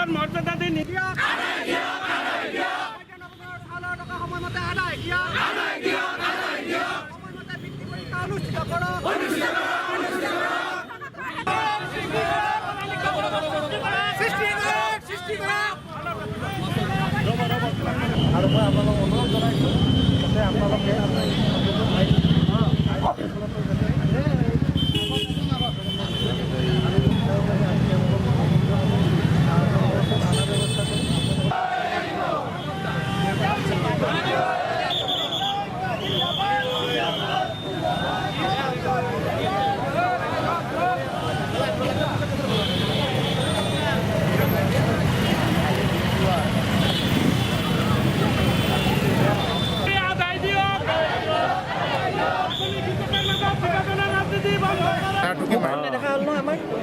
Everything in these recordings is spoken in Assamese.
মৰ্যাদা দি নিদিয়ক সময়মতে আদায় দিয়ক সময়মতে ভিত্তি পৰীক্ষা অনুষ্ঠিত কৰক আৰু মই আপোনালোকক অনুৰোধ জনাইছোঁ যাতে আপোনালোকে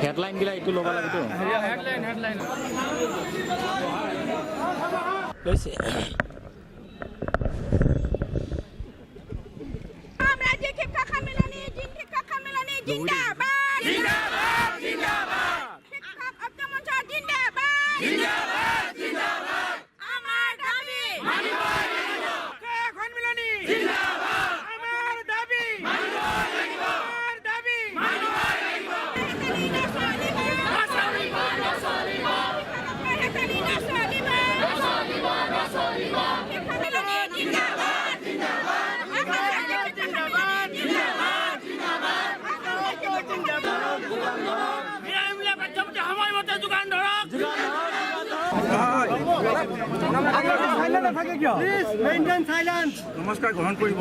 হেডলাইন গিলা এইটো ল'ব লাগেতো হেডলাইন লৈছে আমরা যে শিক্ষা সম্মেলনী জিন্দাবাদ জিন্দাবাদ জিন্দাবাদ শিক্ষক ঐক্যমঞ্চ জিন্দাবাদ জিন্দাবাদ জিন্দাবাদ আমার দাবি মানিব লাগিব শিক্ষক সম্মেলনী জিন্দাবাদ আমার দাবি মানিব লাগিব আমার দাবি মানিব লাগিব নমস্কাৰ গ্ৰহণ কৰিব